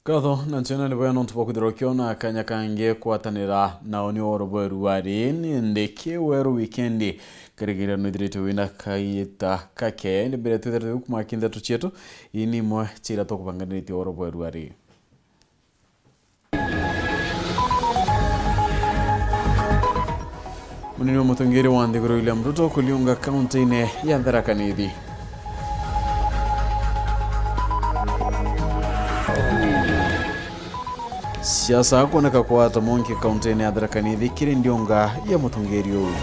Katho nanciona ni bwana ntupo kudirokiona kanya kange kwatanira naoni Weru arini ndeke Weru Wikendi kirigira nudirite wina kaita kake ni bere tudere kumakinda tuchetu ini mwa chira to kubanganiti Weru ari munini mutongeri wande gro William Ruto kuliunga county ne ya Thaa kanidi siasa kuoneka kwa tamonki county ne ya Thaa kanidi kiri ndionga ya mutongeri uyu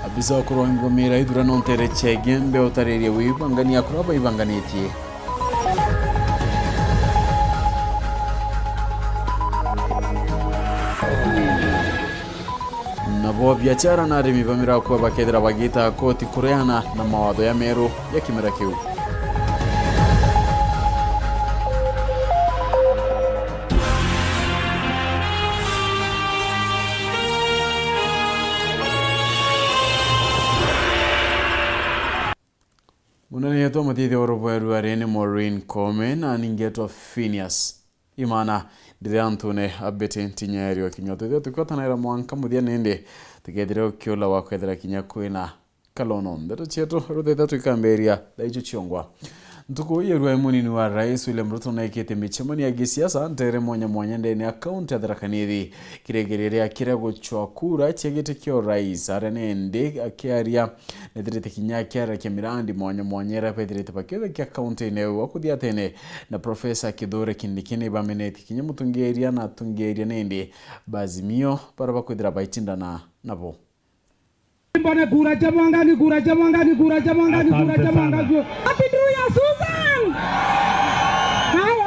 abisa kurongo mira idura non tere chegembe otareria wibangania kuraba ibanganiti nabo biashara na remi bamira kwa bakedra bagita koti kureana na mawado ya meru ya kimera kiu munani yeto matiti Weru ari ni Maureen Komen na ningeto PHINEAS IMAANA dirantune abete tinyario kinyoto tukota na mwanka mudia nende tukedire kyola wa kwedra kinyakwena kalonon ndato cheto rodeta tukamberia daicho chiongwa ntuko yeru munini wa rais William Ruto na ikete michemani ya gisiasa ntere mwanya ndeni account ya Thaa kanidi kiregerere akirago chwakura chegete kyo rais aranende akiaria nedirete kinyakyara kemirandi mwanyera pedirete pakyo kya account ine wakudia tene na professor Kidore kindikine bameneti kinyamutungeria na tungeria nende bazimio para bakudira baitinda na nabo Mbona kura chamangani Susan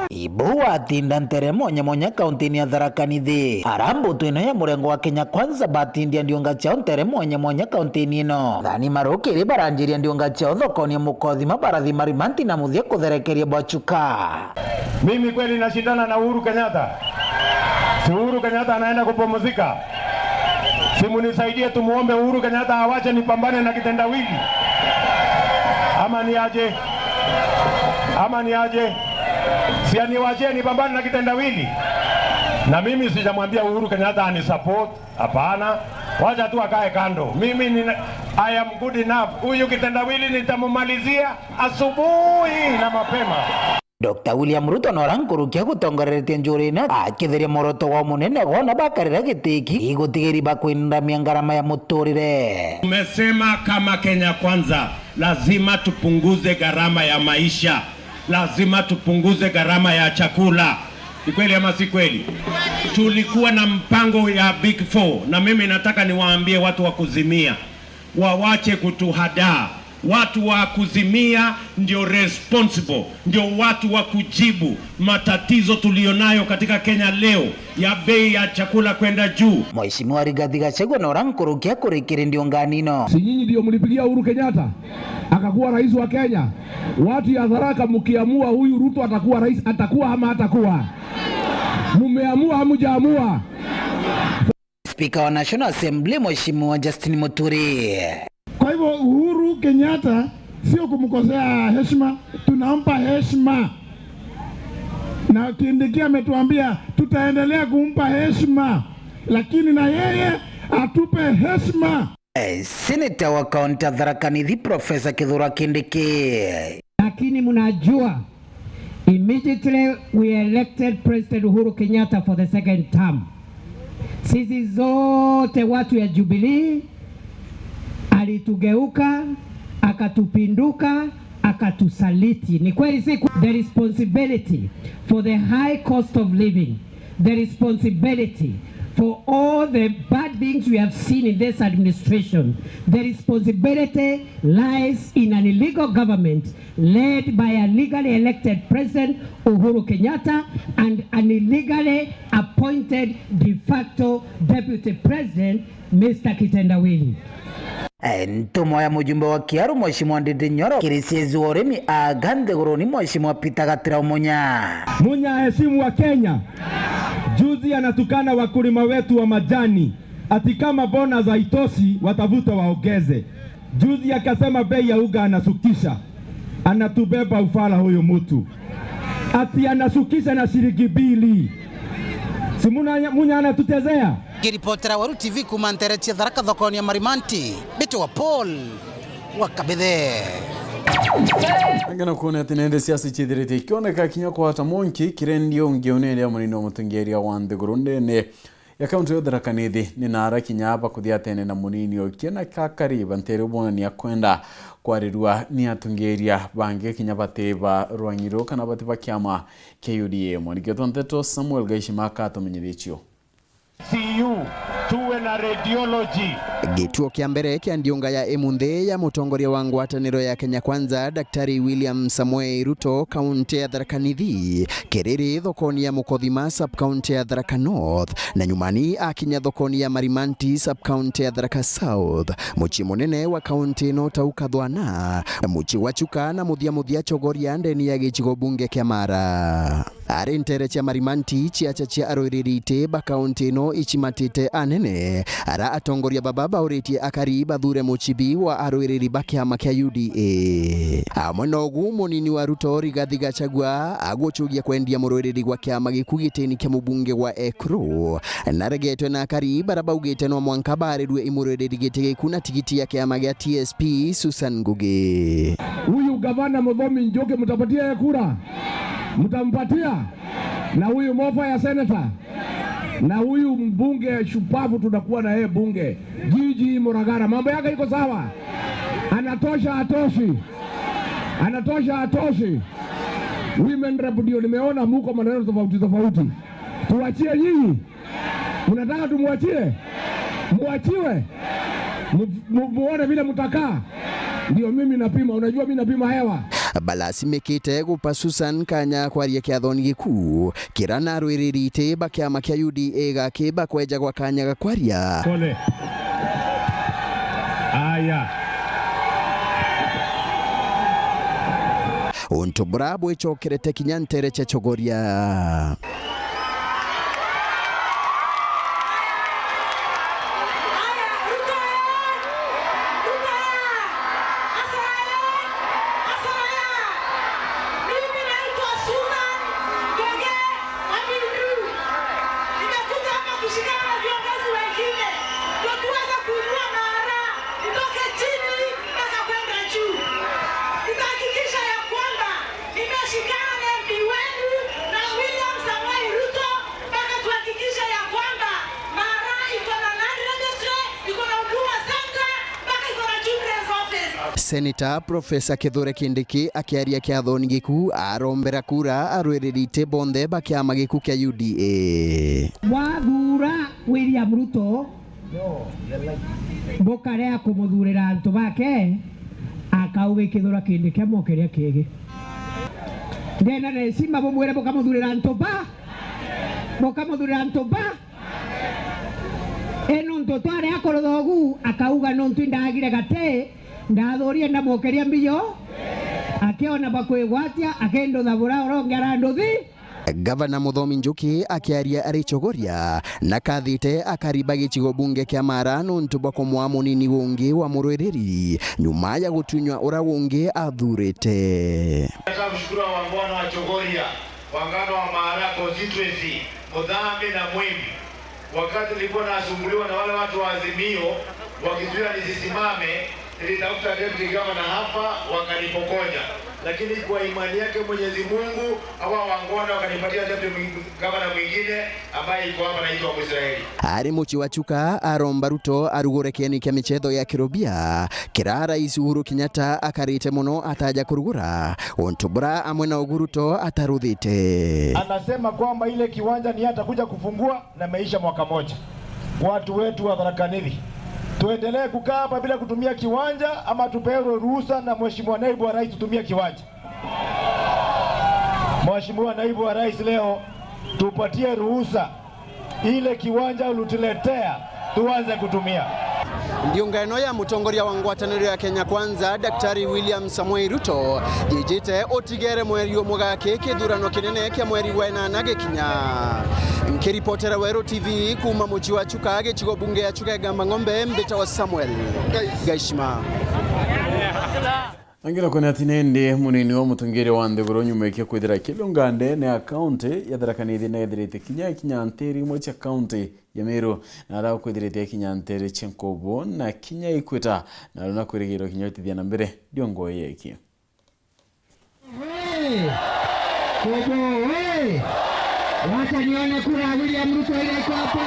Ibuwa tinda ntere monya kaunti ya Thaa kanidi arambo tuino ya murengo wa Kenya Kwanza batindia ndionga chao ntere monya kaunti nino dhani marukiri baranjiria ndionga chao thokoni ya mukothi mabarathi marimanti na muthia kutherekeria bwachuka. Mimi kweli nashindana na Uhuru Kenyatta. Si Uhuru Kenyatta anaenda kupumzika. Simu nisaidie tumuombe Uhuru Kenyatta awache nipambane na kitendawili. Ama ni aje? Si aniwache nipambane na kitendawili. Na mimi sijamwambia Uhuru Kenyatta anisupport, hapana. Wacha tu akae kando. Mimi I am good enough. Huyu kitendawili nitamumalizia asubuhi na mapema. Dr. William Ruto norankurukia gutongoretie njurina akitheria moroto wa munene gona bakarira gitiki igutigiri bakwinamia ngarama ya muturire. Tumesema kama Kenya Kwanza lazima tupunguze gharama ya maisha, lazima tupunguze gharama ya chakula. Ni kweli ama si kweli? Tulikuwa na mpango ya Big Four na mimi nataka niwaambie watu wa kuzimia wawache kutuhadaa. Watu wa kuzimia ndio responsible, ndio watu wa kujibu matatizo tulionayo katika Kenya leo ya bei ya chakula kwenda juu. Mheshimiwa Rigathi Gachagua norankurukia kurikiri ndionganino. Si nyinyi ndio mlipigia Uhuru Kenyatta akakuwa rais wa Kenya? Watu ya Tharaka mkiamua huyu Ruto atakuwa rais, atakuwa ama hatakuwa? Mumeamua hamujaamua? Speaker wa National Assembly Mheshimiwa Justin Muturi. Kwa hivyo Uhuru Kenyatta sio kumkosea heshima, tunampa heshima. Na Kindiki ametuambia tutaendelea kumpa heshima, lakini na yeye atupe heshima. Senator wa kaunti ya Thaa kanidi Professor Kindiki. Lakini mnajua immediately we elected President Uhuru Kenyatta for the second term. Sisi zote watu ya Jubilee alitugeuka, akatupinduka, akatusaliti. Ni kweli si? The responsibility for the high cost of living, the responsibility for all the bad things we have seen in this administration, the responsibility lies in an illegal government led by a legally elected President Uhuru Kenyatta and an illegally appointed de facto Deputy President Mr. Kitendawili. Ntumo ya mujumbe wa Kiaru Mheshimiwa Ndindi Nyoro kirisiezi urimi agande guruni Mheshimiwa Peter Gatira Munya heshimu wa Kenya. Juzi anatukana wakulima wetu wa majani ati kama bonus haitoshi watavuta waongeze. Juzi akasema bei ya uga anasukisha. Anatubeba ufala huyu mtu. Ati anasukisha na shilingi 2. Si munya anatutezea. Kiripotera Weru TV kumanteretia Tharaka thokoni ya Marimanti. Bito wa Paul Wakabethe. Ngana kuona tinende siasa chithirite ikioneka kinya kwa hata monki kirendio ngionele ya munino mutungeria wa Nthigurunde ne ya kaunti ya Tharaka Nithi ni nara kinya hapa kuthia tene na munini okiena kakariba ntere bona ni akwenda kwarirwa ni atungeria bange kinya bateba rwanyiro kana bateba kiama KUDA mwaniketo nteto Samuel Gaishimaka atumenyithio CU tuwe na radiology. Gituo kia mbere kia ndiunga ya emunthe ya mutongoria wa ngwataniro ya Kenya Kwanza Daktari William Samoei Ruto kaunti ya Tharaka Nithi kerere thokoni ya Mukothima sub county ya Tharaka North na nyumani akinya thokoni ya Marimanti sub county ya Tharaka South. Muchi munene wa kaunti no tauka Thwana muchi wachuka na muthia chogoria ndeni ya gichigo bunge kia Mara. Arentere cha Marimanti chia aroiririte ba kaunti no ichimatite anene ara atongoria baba uretie akariba thure muchibi wa aroiriri bakiama kia UDA. Amwenogu munini wa Ruto Rigathi Gachagua agochugia kwendia muroiriri gwa kiama gikugiteni kia mubunge wa Ekro na regetwe na akariba rabaugite no mwankabarirwe imuroiriri gitege kuna tigiti ya kiama gia TSP Susan Ngugi. Huyu gavana Muthomi Njoke mtapatia ya kura? Mtampatia? Na huyu mofa ya senator? Na huyu mbunge shupavu tunakuwa na yeye bunge Jiji Muragara, mambo yake iko sawa? Anatosha atoshi? Anatosha atoshi? Women rep ndio nimeona muko maneno tofauti. Tuachie nyinyi? Unataka tumuachie? Muachiwe? Muone vile mtakaa? Ndio mimi napima, unajua mimi napima hewa. Balasi mekite gupa Susan kanya kwaria kia thoni giku kirana rwiririte bakiama kia UDA gakeba kweja gwa kanya gakwaria pole aya untu brabo ichokerete kinyantere cha chogoria. Senator Professor Kithure Kindiki akiaria kia thoni giku arombera kura arwiririte bonthe bakiama giku kia UDA. Wathura William Ruto bokarea kumuthurira antu bake akauge Kithure Kindiki amokeria kigi ndena necima bomwire bokamuthurira antu ba eno ntotware akoro thogu akauga no ntindagire gate ndadhoria na mokeria mbiyo akiona bakwigwatia akendo thabura orongera nduthi. Gavana Muthomi Njuki akiaria arichogoria na kathite akariba gichigo bunge kia Mara nuntu bako mwa munini wongi wa murwereri nyuma ya gutunywa ura wongi athurite. Tunamshukuru wangwana wa Chogoria, wangano wa Mara constituency, Mudhambi na Mwimbi. Wakati nilikuwa nasumbuliwa na wale watu wa Azimio wakizuia nisisimame, nilitafuta deputy governor hapa wakanipokonya, lakini kwa imani yake Mwenyezi Mungu hawa wangwana wakanipatia deputy governor mwingine ambaye iko hapa anaitwa Israeli. Ari muchi wachuka aromba Ruto arugurekeni kia michetho ya kirobia kira Rais Uhuru Kenyatta akarite muno ataja kurugura ontubura amwe na Ruto ataruthite. Anasema kwamba ile kiwanja ni atakuja kufungua na maisha mwaka moja. Watu wetu wa Tharaka Nithi, tuendelee kukaa hapa bila kutumia kiwanja ama tupewe ruhusa na Mheshimiwa Naibu wa Rais tutumie kiwanja? Mheshimiwa Naibu wa Rais, leo tupatie ruhusa ile kiwanja ulituletea tuanze kutumia. ndiungano ya mutongoria wa ngwataniro ya Kenya Kwanza Daktari William Samoei Ruto jijite otigere mweri omugake kithurano kinene kia mweri wa 8 gikinya. Nkiripotera Weru TV kuma muji wa Chuka gichigo bunge ya Chuka Gamba Ng'ombe mbita wa Samuel Gaishima. Angira kone atinende munini wa mutungere wa ndegoro nyumeke kwithira kilungande ne account ya Tharakanithi na ethirite kinya nteri mo cha account ya Meru na ara kwithirite kinya nteri chenkobo na kinya ikweta na runa kwirigiro kinya tithia na mbere diongo yeki. Kobo wacha nione kura William Ruto ile hapa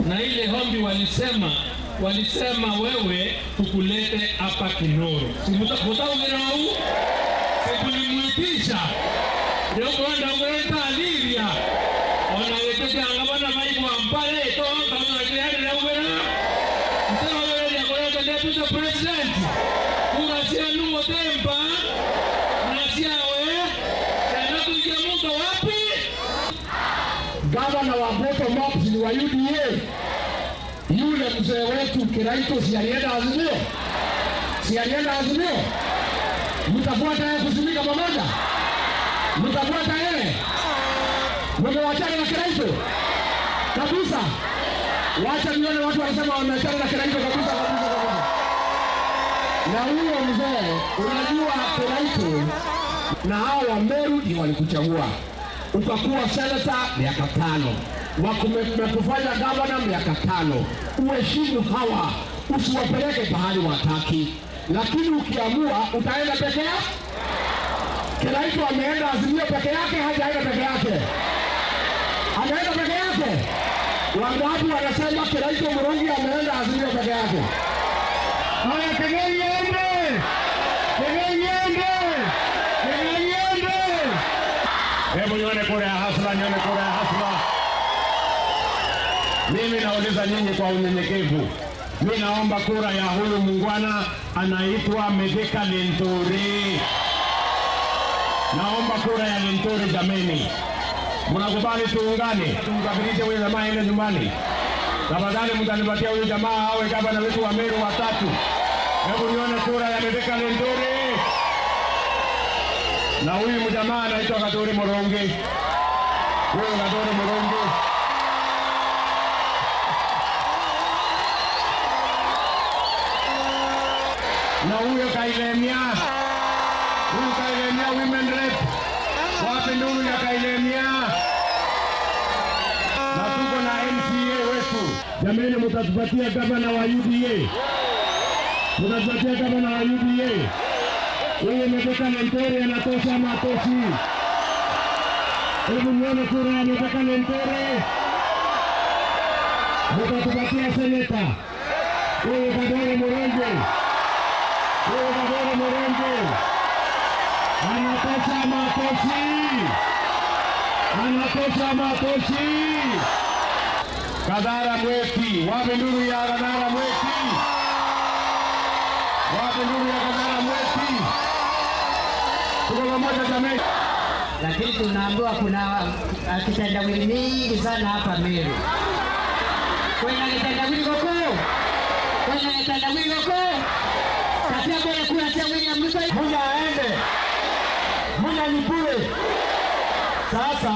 na ile hombi walisema wewe tukulete hapa Kinoro. Mutaongerau sikulimuitisha ndio kwenda kwenda Libya wanaweteka ngabana maibu ampale to kama ndio na ubera mtao wewe ya kwenda deputy president unasia nuo tempa unasia wewe na kuja mtu wapi gavana wa bottom up ni wa UDA. Yule mzee wetu Kiraito si alienda Azimio? Mtafuata yeye kusimika pamoja? Mtafuata yeye? Mmewachana na Kiraito? Kabisa. Wacha nione watu wanasema wameachana na Kiraito kabisa. Na huyo mzee unajua Kiraito na hao wa Meru ndio walikuchagua. Ukakuwa senator miaka 5. Wakufanya gavana miaka 5. Uheshimu hawa, usiwapeleke pahali wataki. Lakini ukiamua utaenda peke yako. Kiraito ameenda Azimio peke yake, hajaenda peke yake. Ameenda peke yake. Wangapi wanasema Kiraito Murungi ameenda Azimio peke yake? Haya, tegeyende. Hebu nione kura ya hasla. Mimi nauliza nyinyi kwa unyenyekevu. Mimi naomba kura ya huyu mungwana anaitwa Medeka Linturi. Naomba kura ya Linturi jameni. Mnakubali tuungane? Tumkabidhi huyu jamaa aende nyumbani. Tafadhali mtanipatia huyu jamaa awe gavana wetu wa Meru wa 3. Hebu nione kura ya Medeka Linturi. Na huyu mjamaa anaitwa Katuri Murongi. Huyu Katuri Murongi. Na huyo Kailemia women rep. Wapi nuru ya Kailemia? Na tuko na MCA wetu. Jamani, mtatupatia gavana wa UDA. Huyo Medeka Linturi anatosha matoshi. Hebu nione kura ya Medeka Linturi. Mtatupatia seneta. Huyo Katuri Murongi. Anatosha matoshi. Kadara Mweti, wapi nuru ya Kadara Mweti? Tuko pamoja jamani. Lakini tunaambiwa kuna kitendawili mingi sana hapa Meru. Kuna kitendawili koko. Katia bora kuna chawili ya Musa. Muna aende. Muna nipule. Sasa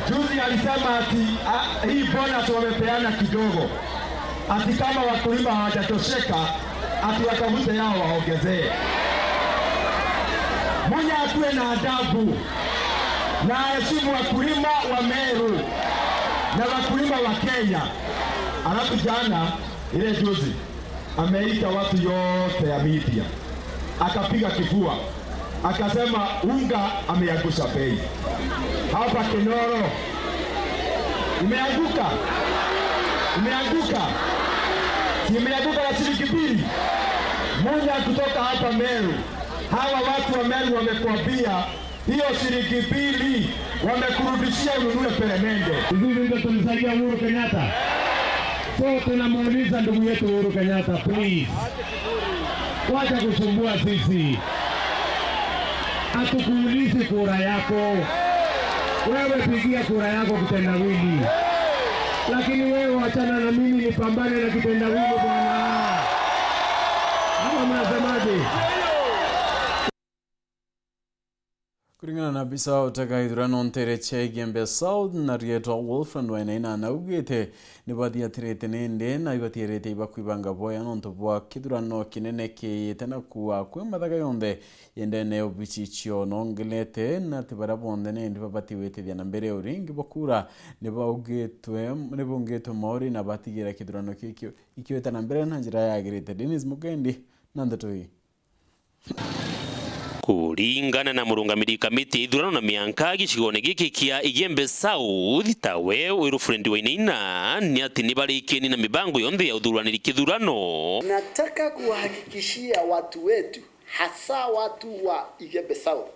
juzi alisema ati hii bonus wamepeana kidogo. Ati kama wakulima hawajatosheka ati watafute yao waongezee. Muna atuwe na adabu. Na heshimu wakulima wa Meru na wakulima wa Kenya. Alafu jana ile juzi ameita watu yote ya media, akapiga kifua, akasema unga ameangusha bei hapa Kinoro. Imeanguka na shilingi 2. Moja kutoka hapa Meru. Hawa watu wa Meru wamekwambia hiyo shilingi 2 wamekurudishia ununue peremende. Hivi ndio tulisaidia Uhuru Kenyatta. So tunamuuliza ndugu yetu Uhuru Kenyatta, please. Wacha kusumbua sisi. Hatukuulizi kura yako. Wewe pigia kura yako kitendawili. lakini wewe wachana na mimi nipambane na kitendawili bwana. Hapo mnasemaje? Kuringana na bisa utaka idurano ntere chege mbe South na rieto Wolfram wainaina na ugete nibadi atirete nende na ibati rete ibakwibanga boya nonto bwa kidurano kinene ke tena kuwa kwemadaga yonde yende ne obichichio nongelete na tibara bonde ne ndibati wete dia nambere uringi bakura nebongetwe mori na batigira kidurano kikyo ikiweta nambere na njira ya gerete Dennis Mugendi nandatoi. Kuringana na murungamiri kamiti ithurano na mianka gicigone giki kia Igembe South Thaa Weru frendi wainaina ni ati nibarikeni na mibango yonthe ya uthuraniri kithurano. Nataka kuhakikishia watu wetu, hasa watu wa Igembe South,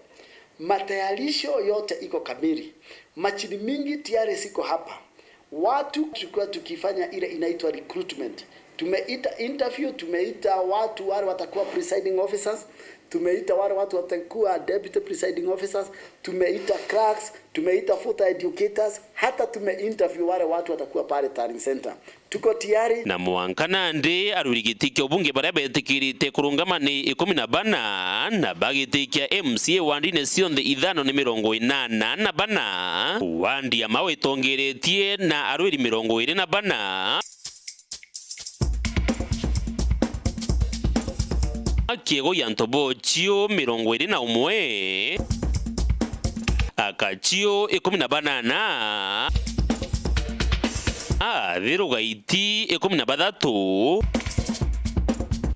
matayarisho yote iko kamili. Machini mingi tayari siko hapa. Watu tulikuwa tukifanya ile inaitwa recruitment. Tumeita interview, tumeita watu wale watakuwa presiding officers, tumeita wale watu watakuwa deputy presiding officers, tumeita clerks, tumeita full educators, hata tumeinterview wale watu watakuwa pale Turning Center. Tuko tayari. Na mwankana ndi arurigitikya ubunge baria betikirite kurungamani 14 na bagitikya MCA wandine cionthe 580 na bana wandi amawetongeretie na arwiri 24 kiego ya ntobo chio 21 akachio 18 viruga iti 13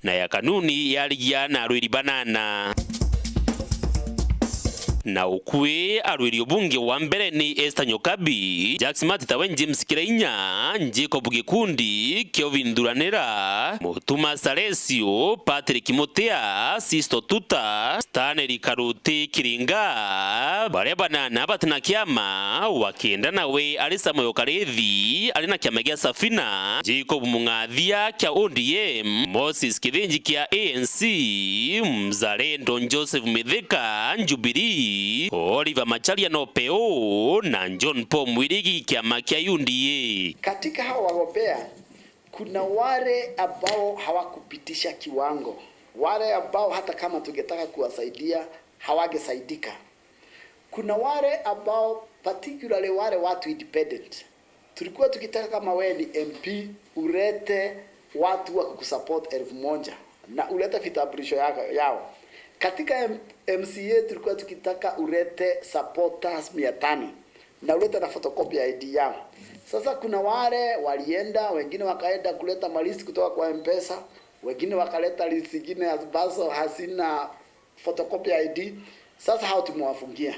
na ya kanuni yaligia na arwiri banana na ukwe arwiri ubunge wa mbere ni Esther Nyokabi, Jackson Matitawe, James Kirainya, Jacob Gikundi, Kevin Duranera, Mutuma Salesio, Patrick Motea, Sisto Tuta, Stanley Karuti Kiringa, baria banana batina kiama wakienda nawe Alisa Moyo Karethi alina kiama gia Safina, Jacob Mungathia kia ODM, Moses Kithinji kia ANC, Mzalendo Joseph Mithika Jubilee, Oliver Macharia no peo na John Paul Mwirigi kiama kia UDA. Katika hawa wagombea kuna wale ambao hawakupitisha kiwango, wale ambao hata kama tungetaka kuwasaidia hawagesaidika. Kuna wale ambao particularly wale watu independent. Tulikuwa tukitaka kama wewe ni MP ulete watu wa kukusupport 1000 na ulete vitambulisho yao. Katika MCA tulikuwa tukitaka ulete supporters 500 na ulete na photocopy ya ID yao. Sasa kuna wale walienda, wengine wakaenda kuleta malist kutoka kwa M-Pesa, wengine wakaleta list zingine ambazo hazina photocopy ya ID. Sasa hao tumewafungia.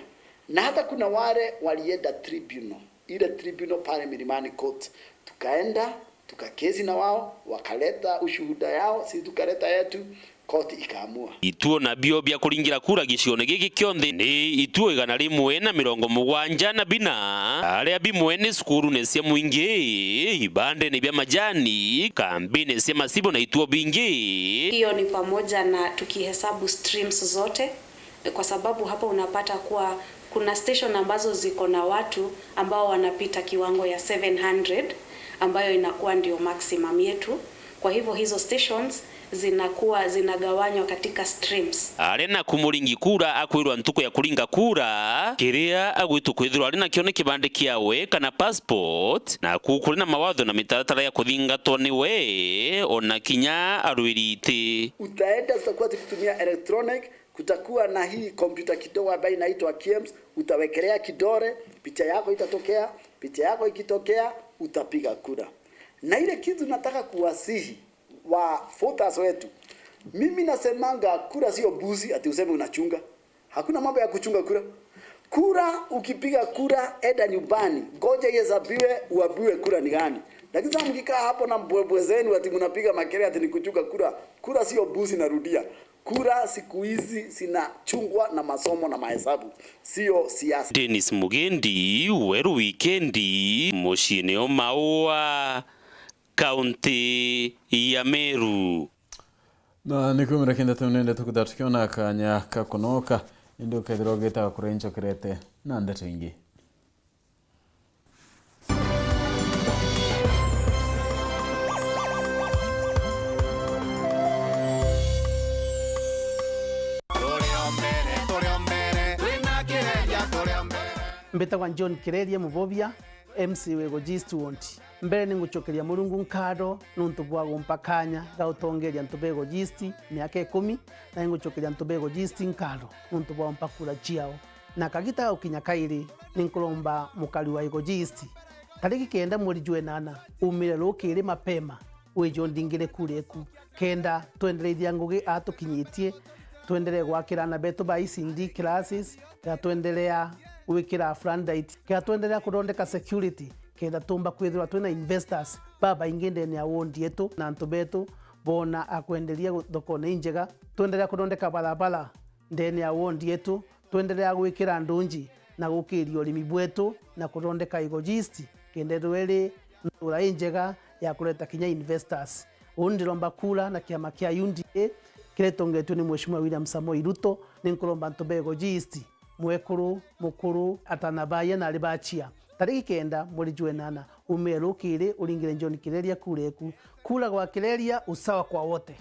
Na hata kuna wale walienda tribunal, ile tribunal pale Milimani Court. Tukaenda, tukakesi na wao, wakaleta ushuhuda yao, sisi tukaleta yetu. Koti ikaamua. Ituo na bio bia kuringira kura gicione giki kionthe ni ituo 174 na bina aria bimwe ni skuru ne cia muingi ibande ni bia majani kambine cia masibo na ituo bingi. Hiyo ni pamoja na tukihesabu streams zote, kwa sababu hapa unapata kuwa kuna station ambazo ziko na watu ambao wanapita kiwango ya 700 ambayo inakuwa ndio maximum yetu. Kwa hivyo hizo stations zinagawanywa katika streams. Arena kumuringi kura akwirwa ntuko ya kuringa kura kiria agwitu kwithirwa arena kione kibande kiawe kana passport na kukurina mawatho na mitaratara ya kuthingatwo niwe ona kinya arwirite. Utaenda tutakuwa tukitumia electronic, kutakuwa na hii kompyuta kidogo ambayo inaitwa KIEMS, utawekelea kidole, picha yako itatokea, picha yako ikitokea utapiga kura. Na ile kitu nataka kuwasihi wa voters wetu, mimi nasemanga kura sio buzi ati useme unachunga. Hakuna mambo ya kuchunga kura. Kura ukipiga kura enda nyumbani, ngoja ihesabiwe uambiwe kura ni gani. Lakini sasa mkikaa hapo na mbwembwe zenu ati mnapiga makelele ati ni kuchunga kura. Kura sio buzi, narudia. Kura siku hizi zinachungwa na masomo na mahesabu, sio siasa. Dennis Mugendi, Weru Wikendi, Moshine Omaua, Kaunti ya Meru. Na nikumira kenda tunende tukudatukiona kanya kakunoka ndio kedrogeta kurencho kirete nanda twingi. mbetagwa John Kireria Mubobia MC wego Gist mbere ningucokeria Murungu nkaro nuntu bwa gumpakanya gautongeria ntubego Gist miaka 10 na ningucokeria ntubego Gist nkaro nuntu bwa mpakura chiao na kagita ukinya kairi ninkulomba mukali wa ego Gist tariki 9 mweri Jwenana umire rukiri mapema wejo ndingire kureku kenda twendereithia ngugi atukinyitie tuendelee gwakirana betu ba ICD classes ya tuendelea wikira frandite ya tuendelea kurondeka security kenda tumba kwithirwa twina investors baba ingende ni awondi yetu na ntubetu bona akwendelia thokone injega tuendelea kurondeka barabara ndeni awondi yetu tuendelea gwikira ndunji na gukiria urimi bwetu na kurondeka ego Gist kende rweli ndura injega ya kuleta kinya investors undiromba kula na kiama kia UNDA kiretongetwe ni Mheshimiwa William Samoei Ruto ninkulomba ntubego Gist mwekuru mukuru atanabaye na libachia tariki 9 mweri Jwenana umero kire uringire John Kireria kureku kula kwa Kireria usawa kwa wote.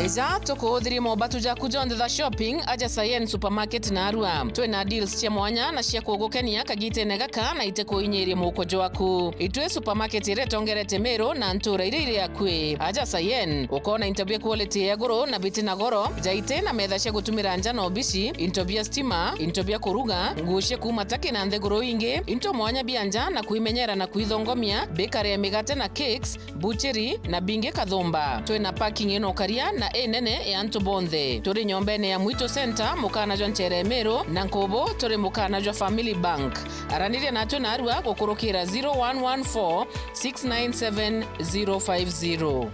Eza tukuhudhiri mobatu ja kujonde the shopping aja Sayen supermarket na Arua twina deals cia mwanya na cia kugukenia kagite negaka na ite kuinyiria mukojo waku itwe supermarket iretongerete mero na ntura ire yakwe aja Sayen ukona interview quality ya goro na biti na goro jaite na metha cia gutumira nja no bici interview stima interview kuruga ngushe kuma taki na ndegoro ingi into mwanya bianja na kuimenyera na kuithongomia bakery ya migate na cakes butchery na binge kathomba twina parking ino karia na enene ya Ntubonthe turi nyombene ya Mwito Center mukana jwa Ncheremero na Nkobo turi mukana jwa Family Bank araniria natwe na Arua gukurukira 0114 697 050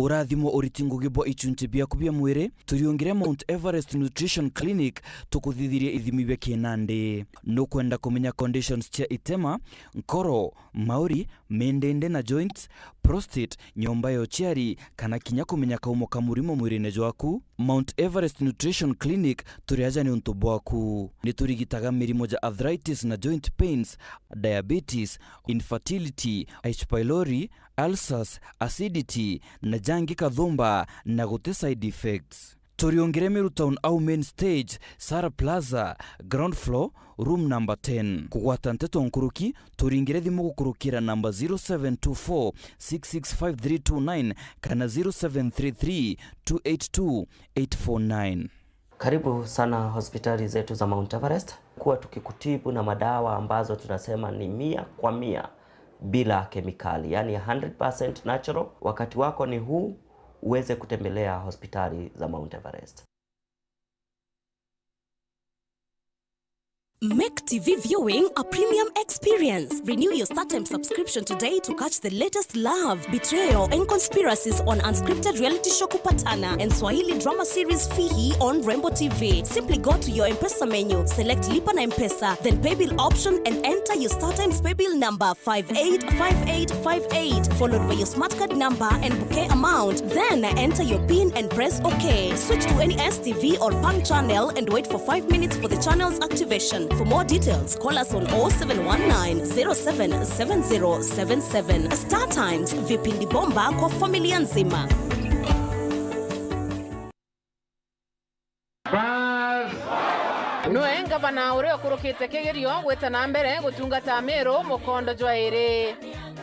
urathimo uritingo gibo ichunti bia kubia mwire turiongire Mount Everest Nutrition Clinic tukuthithirie ithimi bia kinande no kwenda kumenya conditions cia itema nkoro mauri mendende na joints prostate nyomba yo chiari kana kinya kumenya kaumo kamurimo mwirine jwaku Mount Everest Nutrition Clinic turiaja ni untu bwaku ni turigitaga mirimo ja arthritis na joint pains diabetes infertility H pylori ulcers acidity na jangi kathumba na gute side effects turiongere Meru Town au main stage Sara Plaza ground floor room number 10 kugwata nteto nkuruki turingire thimu gukurukira number 0724 665329 kana 0733 282 849. Karibu sana hospitali zetu za Mount Everest kuwa tukikutibu na madawa ambazo tunasema ni 100% bila kemikali, yani 100% natural. Wakati wako ni huu uweze kutembelea hospitali za Mount Everest. Make TV viewing a premium experience. Renew your StarTimes subscription today to catch the latest love, betrayal, and conspiracies on unscripted reality show Kupatana and Swahili drama series Fihi on Rainbow TV. Simply go to your M-Pesa menu, select Lipa na M-Pesa, then pay bill option and enter your StarTimes pay bill number 585858, followed by your smart card number and bouquet amount. Then enter your PIN and press OK. Switch to any STV or PAN channel and wait for 5 minutes for the channel's activation. For more details, call us on 0719 077077. StarTimes, vipindi bomba kwa familia nzima. Noe ngavana urio kurukite kigerio gweta na mbere gutungata Meru mukondo jwaire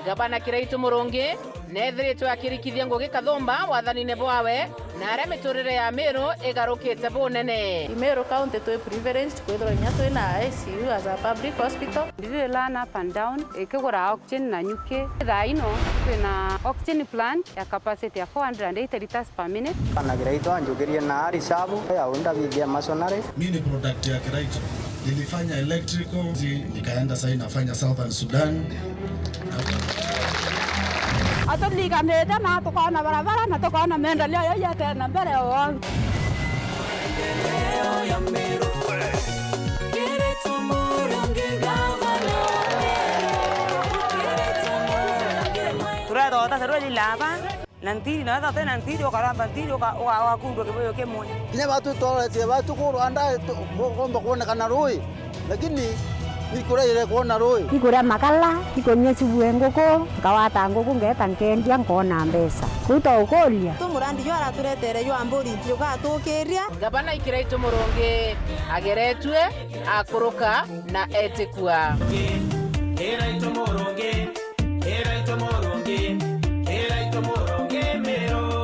gavana Kiraitu Murungi nethiritwe akirikithia ngugi Kathumba wathanine bwawe na aria miturire ya Meru igarukite bunene. Meru county to privileged kwithira nya twina ICU as a public hospital. Ndire learn up and down ikigura oxygen na nyuki thaino twina oxygen plant ya capacity ya 480 liters per minute. Ana Kiraitu anjukirie na arisabu ya unda bidhia masonary. Mimi ni product ya Kiraitu. Nilifanya electrical, nikaenda sasa nafanya Southern Sudan. Atulika nenda na tukaona barabara na tukaona maendeleo ya tena mbele yao. Ya Meru. Kiraitu Murungi gavana. Turado ata serweli lava. Nantiri na ata nantiri okaramba nantiri okakundu kiboyo kemwe. Kinya watu tole watu kuru anda komba kuona kana rui. Lakini Ikura ile kuona roi. Ikura makala, ikonye subuhe ngoko, ngawata ngoko ngeta nkendia ngona mbesa. Kuto ukolia. Tumurandi yo araturetere yo amburi yoga tokeria. Gabana ikiraito muronge ageretwe akuruka na etikwa. Eraito muronge mero.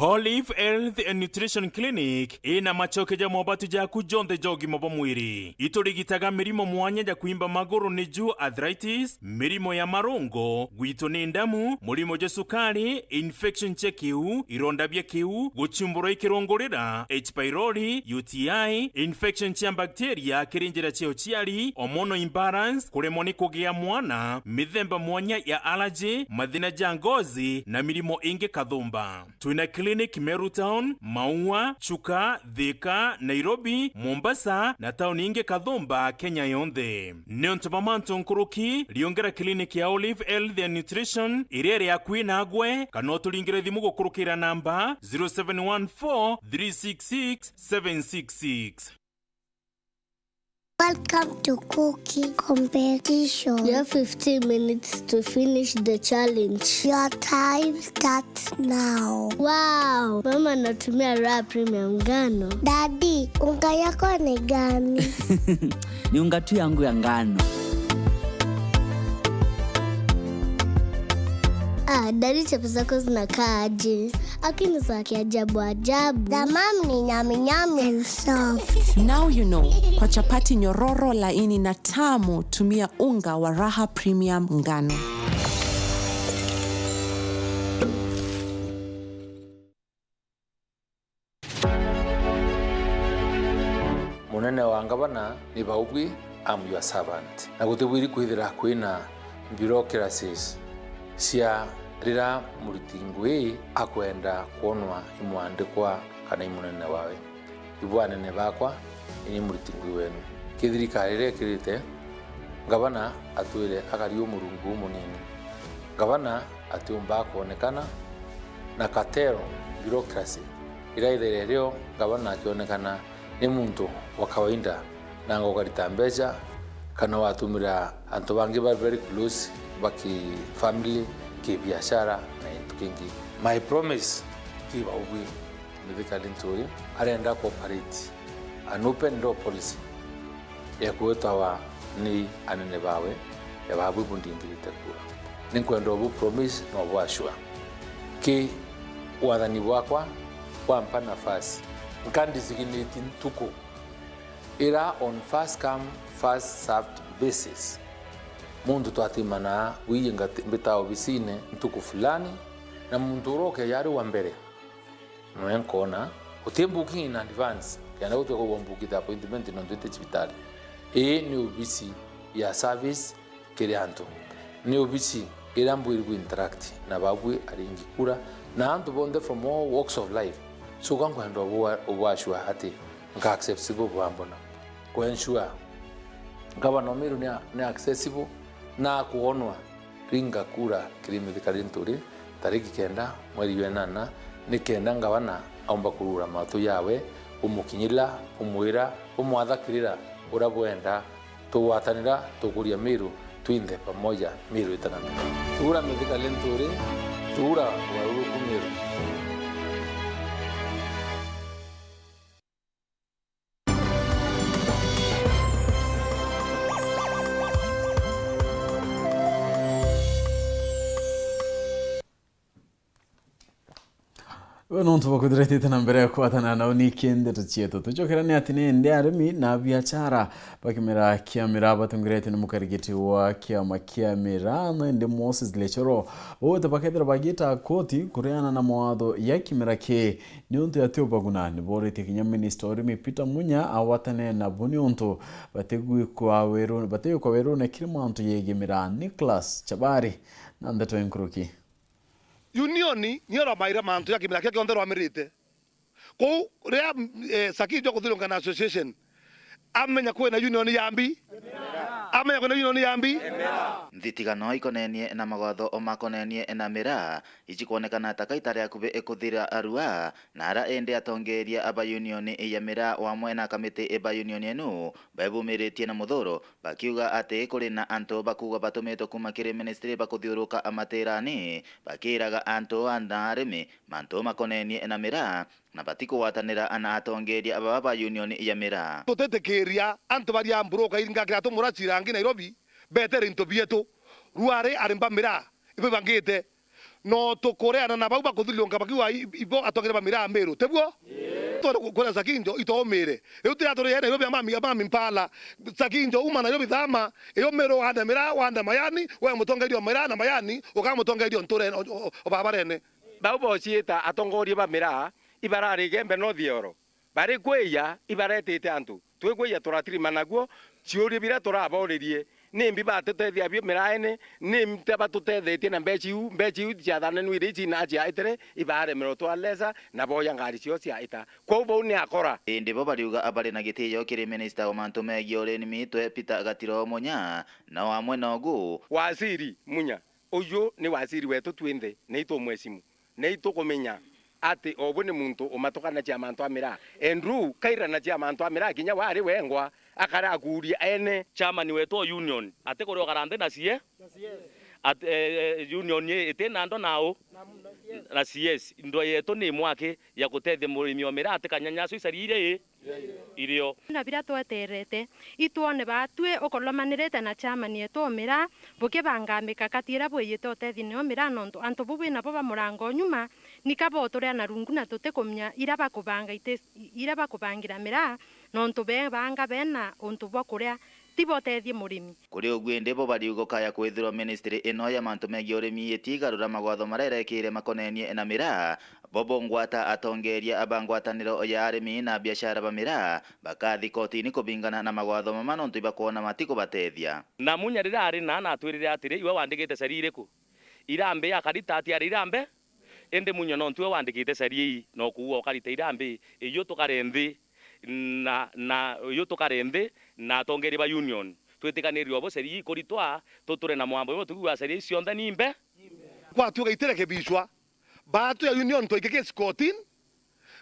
Olive Health and Nutrition Clinic ina machokeja mobatu ja kujonde jogi mobo mwiri. Iturigitaga mirimo mwanya ja kuimba maguru ni juu arthritis, mirimo ya marungo, gwito ni ndamu, murimo ja sukari, infection che kiu, ironda bya kiu, guchumbura ikirongorera, H. pylori, UTI, infection cha bacteria, kirinjira cheo chiari, hormonal imbalance, kuremoni kugea mwana, mithemba mwanya ya allergy, mathina ja ngozi na mirimo inge kathumba. Tuina Clinic Meru Town, Maua, Chuka, Thika, Nairobi, Mombasa na town inge Kathumba, Kenya yonde. Neontomamanto nkuruki liongera clinic ya Olive Health and Nutrition irere ya Queen Agwe kanoto lingere thimu gukurukira namba 0714 366 766. Welcome to cooking competition. You have 15 minutes to finish the challenge. Your time starts now. Wow! Mama natumia raw premium ngano. Daddy, unga yako ni gani? Ni unga tu yangu ya ngano. Daddy chapo zako zinakaa aje? Akini za kiajabu ajabu. The mom ni nyami nyami and soft. Now you know. Kwa chapati nyororo laini na tamu, tumia unga wa Raha Premium ngano. Munene wa ngabana ni baubwi, I'm your servant. Na gutebwiri kwithira kwina bureaucracies cia rira muritingwe akwenda kuonwa imwandikwa kana imunene wawe ibwanene bakwa ini muritingwe wenu kithirikari rekirite ngabana atwire akario murungu munini ngabana atiumba kuonekana na katero bureaucracy iraithere ryo ngabana akionekana ni muntu wa kawaida na ngogarita mbeca kana watumira antu bangi ba very close baki family ki biashara na into kingi. My promise ki baubwi medical intori arenda cooperate an open door policy ya kuetawa ni anene bawe ya babu bundingirite kura ninkwenda obu promise no bwashwa ki wathani bwakwa kwampa nafasi nkandisiginate ntuko ira on first come first served basis. Mundu twatimana wiyenga mbitao bisine ntuku fulani na mundu roke yari wa mbere mwenkona utembuki in advance yana utwe ko wombukita appointment no ndete hospital ni ubisi ya service kirianto ni ubisi irambu iri interact na babwe aringi kura na antu bonde from all walks of life so kangu ndo obwashwa hati nka accessible bwambona ko ensure ngaba no miru ni accessible na kuonwa ringa kura kirimithikari nturi tariki 9 mweri wa 8 ni kenda ngabana aumba kurura matu yawe umukinyila umwira umwathakirira urabwenda tuwatanira tukuria miru twinde pamoja miru itanana tura mithikari nturi tura waruru kumiru. Nontu bakudiretite na mbere kwatana na unikende tuchieto tuchokerani atine ndi arimi na biashara bakimera kiamira batungirete n'umukarigiti wa kiama kiamira ndi Moses Lechoro wote bakethera bagita koti kureana na mawado ya kimera ke niontu yatio bagunani borete kinya minister mi Peter Munya awatane na buniontu bategui kwa Weru na kirimantu yegemira Nicholas Chabari na ndato enkruki unioni niora maira mantu ya kimila keke ondero amirite ko rea sakijwa kuthirunga na association amenya kwena union yambi amenya kwena union yambi Thitigano ikonenie na magotho o makonenie na mira ichikuonekana takaitari akuve ekuthira arua na ara ende atongeria aba union ya mira wa mwena kamite eba union enu baibumiritie na muthuro bakiuga ati kuri na anto bakuga batumeto kuma kiri ministry bakuthiuruka amaterani bakiraga anto andarimi manto makonenie na mira na batiko watanira ana atongeria aba union ya mira tutetekeria anto baria mbroka iringa kirato murachirangi Nairobi betere into bieto ruare arimba mira ibe bangite no tukoreana na bauba kuthilonga bakiwa ibo atongera mira mbero tebuo to kora sakinjo itomere euti atore yana Nairobi mami mpala sakinjo uma Nairobi thama eyo mero handa mira wanda mayani we mutongerio mira na mayani ukamutongerio ntore obabarene bauba cieta atongoria ba mira ibarare gembe no thioro bare kweya ibaretete antu twekweya turatiri managuo ciuri bira turaborerie nimbi batetethia bio miraene nimte batutethetie na mbechi ciathane nwire ici na cia itere ibare mero twaleza na boya ngari cio cia ita kwa bo ni akora indi bo bariuga abari na gitiyo kiri minister wa mantu megi ore ni mitwe Peter Gatiro Munya na wa mwena ogu waziri Munya uyu ni waziri wetu twinthe ni ito mwesimu ni ito kumenya ati obune muntu umatokana cia mantu amira Andrew kaira na cia mantu amira kinya wari wengwa akara kuria ene chairman wetu union ate kore garante na sie at union ye etena ndo nao na CS ndo yetu ni mwake ya kutethia murimi omira ate kanyanyaso isarire irio na bira tweterete ituone batwe okolomanirete na chairman yetu omira buke bangamika katira bweyete otethini omira nonto anto bubwe na baba murango nyuma nikabo tore na rungu na tote komnya iraba kubanga ite iraba kubangira mira nonto be banga bena onto bokuria tibotethie murimi kuri ogwende bo bariugo kaya kwithirwo ministry eno ya mantu megi urimi itigarura magwatho marerekire makonenie na mira bobo ngwata atongeria abangwataniro ya arimi na biashara ba mira bakathi kotini kubingana na magwatho mamanonto ibakuona matiko batethia na Munya rira ari na atwirire atire iwe wandikite sarire ku irambe akarita ati ari irambe ende Munya no ntwe wandikite sarie no kuwo karita irambe iyo tukarenthi na yo tukarende na tongeri ba union twetikaniryo bo seri koritwa tuture na mwambo yo tuwa seri cionda nimbe kwa tuga itereke bishwa batu ya union to ikeke scotin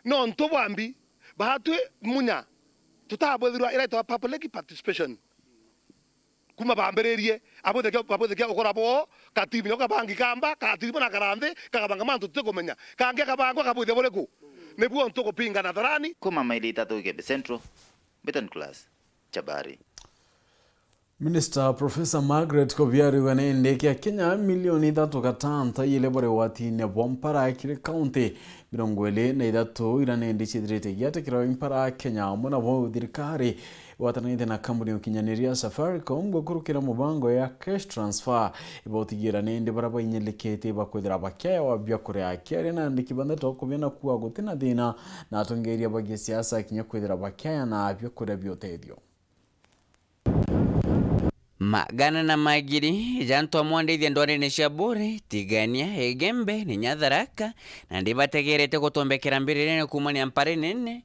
no nto bambi batu Munya tutabwethirwa ira to public participation kuma bambererie abothe okora bo katibi no kabangi kamba katibi na karande kakabanga mantu tutekomenya kange kabangwa kabuthe boreku nebuo ntoko pinga na dharani kuma maili Ithatu Ikebe Central Beton Class Chabari. Minister Professor Margaret Kobiari wanende kia Kenya milioni 3.5 ile bore watine bompara kire county birongwele na Ithatu iranende chidrete yate kira impara Kenya muna bo dirikari watanende na kampuni ukinyaniria Safaricom gokurukira mubango ya cash transfer ibotigira nende baraba inyelekete bakwedera bakya wa byakore akere na ndikibanda tokubena kuwa gutina dina na atongeria bagi siasa kinyakwedera bakya na byakore byotedio magana na magiri janto amwandithia ndwane cia bure tigania egembe ni nyatharaka na ndibategerete gutombekera mbirire kumania mpare nene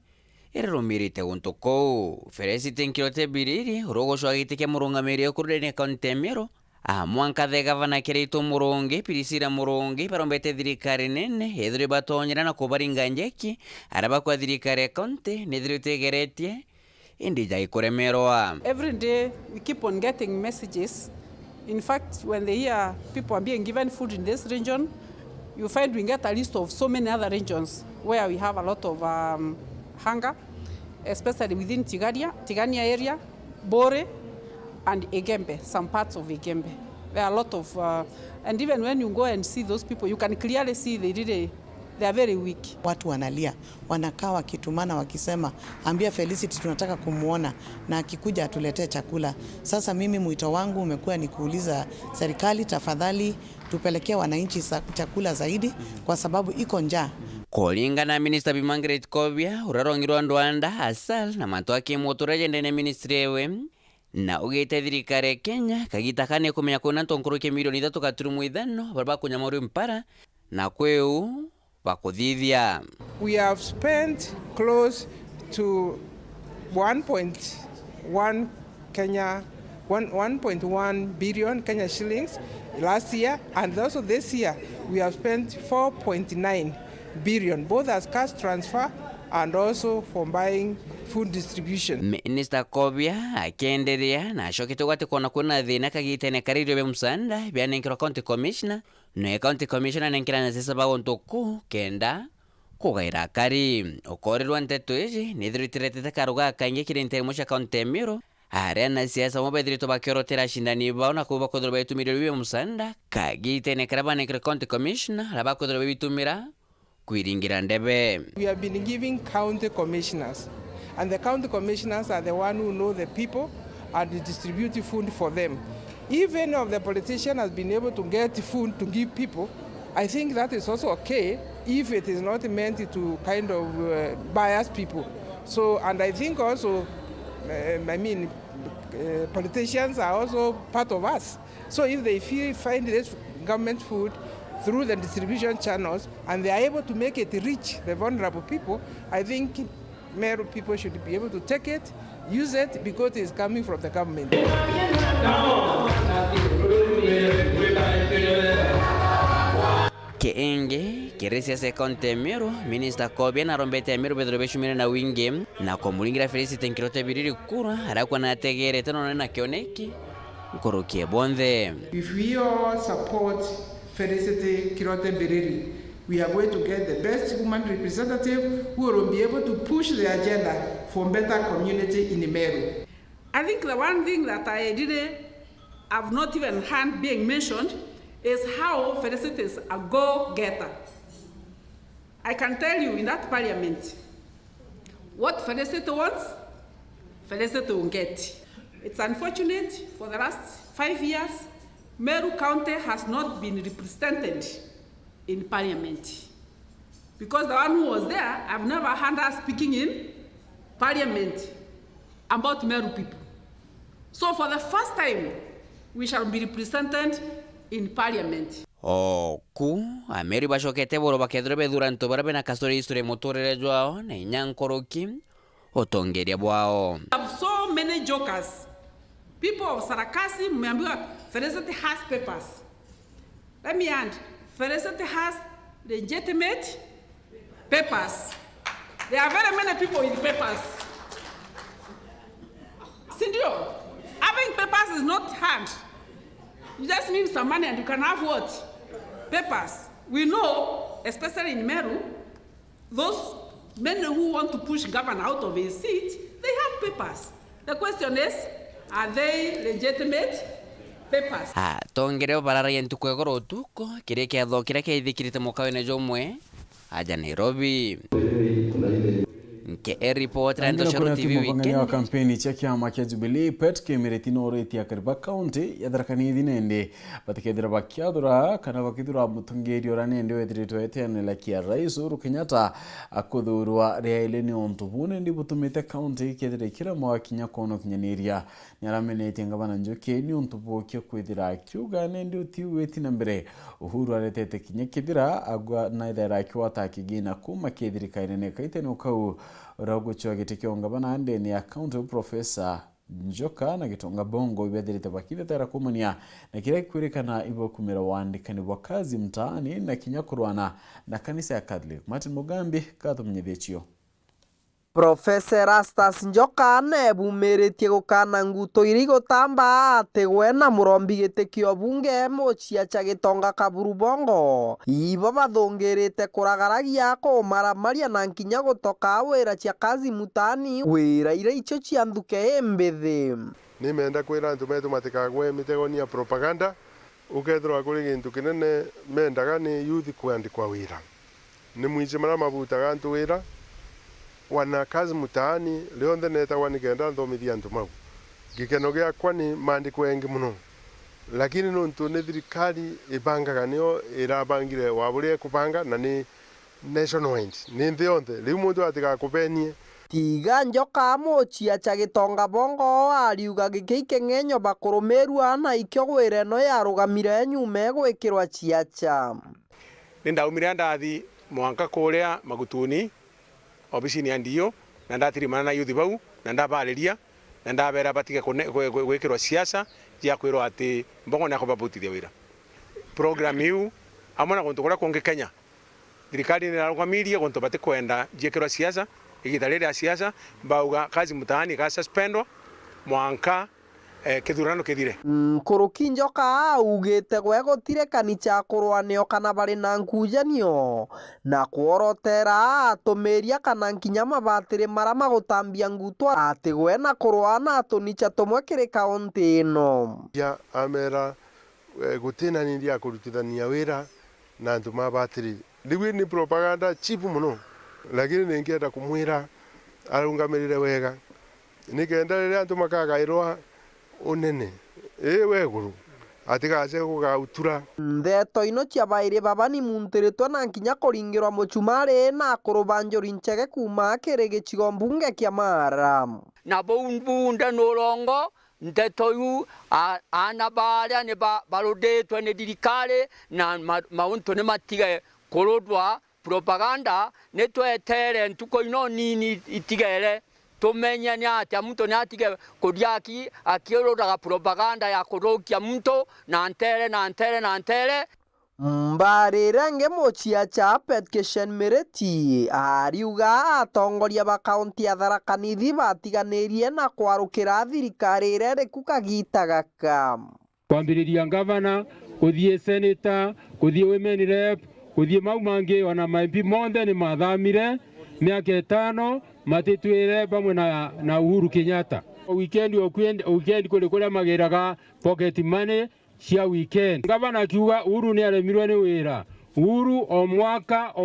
irumirite guntu kou feresi tenkirote biriri urogocwa gitike murungamiri okurene kontemero mwanka the gavana kirito muronge pirisira muronge parombete thirikari nene ethire batonyera na kubaringa njeki araba kwa thirikari konte nithiritegeretie Every day we keep on getting messages. In fact, when they hear people are being given food in this region, you find we get a list of so many other regions where we have a lot of hunger, especially within Tigania area, Bore, and Egembe, some parts of Egembe. There are a lot of, and even when you go and see those people, you can clearly see they are very weak. Watu wanalia, wanakaa wakitumana wakisema ambia Felicity tunataka kumuona na akikuja atuletee chakula. Sasa mimi mwito wangu umekuwa ni kuuliza serikali tafadhali tupelekee wananchi chakula zaidi kwa sababu iko njaa. Kulingana na Minister Bi Margaret Kobia urarongirwa ndwanda asal na matwaki mutureje ndene ministry ewe na ugite thirikari Kenya kagitakane kumenya kuna ntonkuruke milioni 3.5 baraba kunyamuru mpara na kweu bakudhithia. We have spent close to 1.1 1.1 billion Kenya shillings last year, and also this year we have spent 4.9 billion, both as cash transfer and also for buying food distribution. Minister Kobia akiendelea na shokete wate kona kuna dhina kagitene karirio be msanda bya nenkiro county commissioner no county commissioner nenkira na sesa ba ontoku kenda kugaira kari okorerwa nteto eji nithiritirete karuga kange kirente musha county miro are na siasa mobedrito bakiorotera shindani baona kuba kodro baitumira bibe msanda kagitene karaba nenkiro county commissioner laba kodro bitumira kuiringira ndebe. We have been giving county commissioners, and the county commissioners are the one who know the people and distribute food for them. If any of the politician has been able to get food to give people, I think that is also okay if it is not meant to kind of bias people. So, and I think also, politicians are also part of us. So if they find this government food through the distribution channels and they are able to make it reach the vulnerable people, I think Meru people should be able to take it, use it, because it is coming from the government. Keenge keresi se county Meru Minister Kobia na rombete Meru bedrobe shumire na winge na komulingira Felicity nkirote biriri kura harakwa na tegere tano na kioneki nkorokie bonde. If we all support Felicity Kirote Biriri, we are going to get the best woman representative who will be able to push the agenda for better community in Meru. I think the one thing that I've not even heard being mentioned is how Felicity is a go-getter. I can tell you in that parliament, what Felicity wants, Felicity will get. It's unfortunate for the last 5 years, Meru County has not been represented in parliament. Because the one who was there, I've never heard her speaking in parliament about Meru people. So for the first time, we shall be represented in parliament. Oku Ameri bashokete boro bakedrobe durante barabe na kastori history motorere jwao na nyankoroki otongeria bwao. We have so many jokers. People of Sarakasi, mmeambiwa Felicity has papers. Let me add, Felicity has legitimate papers. There are very many people with papers. Sindio, having papers is not hard. You just need some money and you can have what? Papers. We know, especially in Meru, those men who want to push governor out of his seat, they have papers. The question is, are they legitimate papers? Tongereo barara yentukwegoro tuko kire kia thokira kia ithikirite mukawene jomwe aja Nairobi. Nke report rando Sharo TV Weekend wa kampeni cha kiama kia Jubilee pet kemereti no reti ya Kariba County yadarakani dhinende batikethira bakiathura kana bakithura mutungeri oranende wetirito etene la kia Rais Uhuru Kenyatta akuthurwa reaileni ontubune ndi butumite county kethira kira mwakinya kono kinyaniria nyaramenete ngabana njoke ni ontubuke kwithira kiuga nende utiweti na mbere Uhuru aretete kinya kithira agwa naithera kiwata kigina kuma kethirika inene kaitene ukau Rago chwa gitikio ngabana ande ni account Professor Njoka na gitonga bongo ibethirite bakire tera kumania na kire kwirikana ibo kumira wandikani wakazi mtaani na kinyakurwana na kanisa ya Catholic. Martin Mugambi kathumnyethechio. Professor Rastas Njoka nebumeretie gukana nguto iri gutamba ati gwena murombi gitikio bunge mochia cha gitonga kaburu bongo ibo bathongerete kuragaragia ko maramaria na nkinya gutoka wira cia kazi mutani wira ire icho cia nthuke embethi nimenda kwira antu metu matikagwe mitegonia propaganda ukethirwa kuri gintu kinene mendaga ni youth kwandikwa wira ni mwiche mara mabutaga antu wira wana kazi mutaani leonde neta wanikenda nthomithia antu mau gikeno giakwa ni maandiko engi muno lakini nuntu ni thirikari ibangaga nio irabangire waburie kubanga na ni nationwide ni nthi yonthe riu mundu atigakubenie tiga Njoka mochia cha gitonga bongo ariuga gikike ng'enyo bakurumeru ana ikyo gwire no yarugamire nyume gwikirwa ciacha nindaumire ndathi mwanka kuria magutuni obisini andio na ndatirimana na yuthi bau na ndabariria na ndabera batige gwikirwa siasa ya kwirwa ati mbongo na kubabutithia wira program hiu amona gonto kora konge Kenya thirikari ni arugamirie gonto bate kwenda jekirwa siasa igitarire ya siasa bauga kazi mutaani ka suspendwa mwanka kithurano kithire Kurukinjoka ugite gwegotire kanicha kurwanio kana bari na nkujanio na kuorotera atumiria kana nkinya mabatire marama gutambia ngutwa ati gwena kurwana atunicha tumwe kiri kaunti ino ya amera gutina ni ndia kurutithania wira na antu mabatiri riu ni propaganda cheap muno lakini ningienda kumwira arungamirire wega nikenda rire antu makagairwa unene weguru atigace gugautura ndeto ino cia baire babani muntiritwe na nkinya kuringirwa muchumari na kurubanjuri nchege kuma kiri gicigo mbunge kia Mara na bunde nurongo ndeto yu ana baria ni barudetwe ni dirikari na mauntu ni matige kurudwa propaganda netwetere ntuko ino nini itigere tumenya ni ati mtu ni atige kudiaki akirodaga propaganda ya kurokia mtu na antere mbarire ngemochia cha Petcation Mereti ariuga atongoria ba kaunti ya Tharaka Nithi batiganirie na kwarukira thirikari ire kukagita gaka kwambiriria governor kuthie senator kuthie women rep kuthie maumangi ona MP monde ni mathamire miaka 5 matitwire bamwe na Uhuru Kenyatta weekend kule magiraga pocket money cia weekend gavana akiuga Uhuru ni aremirwe ni wira Uhuru o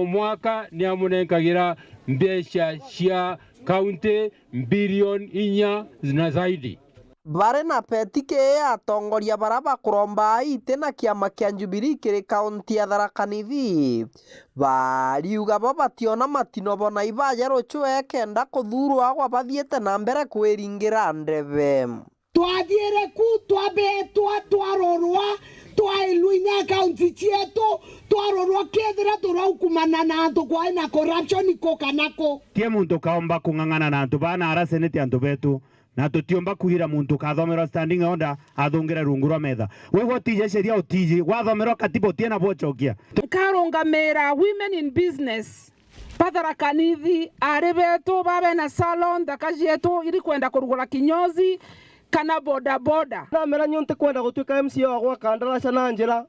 mwaka ni amunenkagira mbeca cia county billion 4 na zaidi bare na petike atongoria baraba kuromba ite na kiama kia Jubilee kiri kaunti ya Tharaka Nithi bariuga babationa matino bona ibaja rochwe kenda kuthurwa gwa bathiete na mbere kwiringira ndebe twathiere ku twabetwa twarorwa twailuinya kaunti cietu twarorwa kethira turaukumana na antu kwa na corruption ko kanako tie muntu kaomba kungangana na antu bana ara senete antu betu na tutiomba kuhira muntu kathomera standing order athungire rungu rwa metha wego tije sheria utiji wathomera katiba tiena bochokia karungamira women in business Tharaka Nithi ari betu babe na salon dakajietu iri kwenda kurugura kinyozi kana boda na mera nyonte kwenda gutwika MC wa kandarasha na njira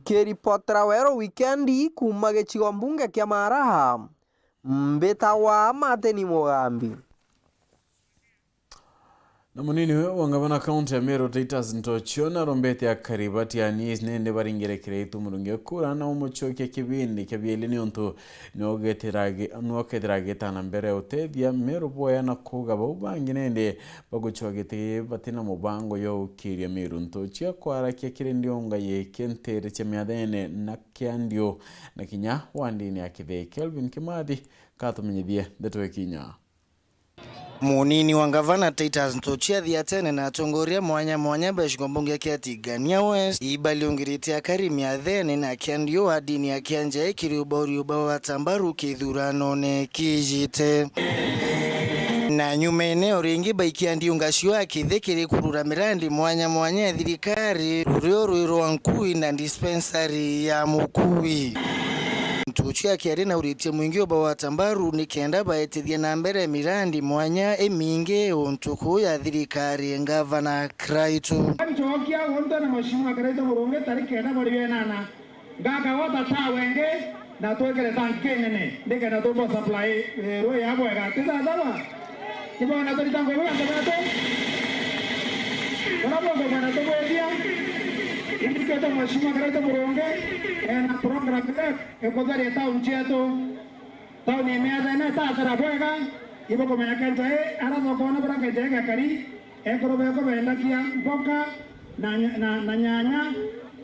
kiripotera Weru Wikendi kuma gicigo mbunge kia Mara mbetawa Mateni Mugambi na munini wangabana kaunti ya Meru Titus ntochiona rombete ya karibati ya nis nende baringere kireitu murunge kura na umuchoke kibindi kebieli ni onto nuoketirage tana mbere utethia Meru boya na kugaba ubangi nende baguchogete batina mubango yo ukiria Meru ntochia kwara kia kirindionga ye kentere chemiadene na kiandio na kinya wandini akithe Kelvin Kimadi katumenyithie ndeto kinya munini wa gavana Titus Ntochia thiatene na atongoria mwanya bashiko mbunge kia Tigania West ibaliongirite akarimi athene na kiandio adini ya kianja ikiri uba wa tambaru kithurano ne kijite na nyuma eneo ringi baikiandio ngashio akithekere kurura mirandi mwanya thirikari ruriro nkui na dispensary ya Mukui Ntochia kiarena uritie mwingi oba wa tambaru nikenda baetithia na mbere mirandi mwanya eminge ontuku ya thirikari ngavana Kraitu nchokia wonta na mashima Kraitu muronge tariki enda bari wenana gaga wata Thaa wenge na twekere tankenene ndike na tubo supply ro ya bwega tisa dawa kibona tori tango bwa tabato wala bwana tubo edia indike to mashima Kraitu muronge na program ekodari town cheto town imeanza na sasa bwega ibo komenya kenta arazo kona bra kejega kari ekorobe ko benda kia mboka na nyanya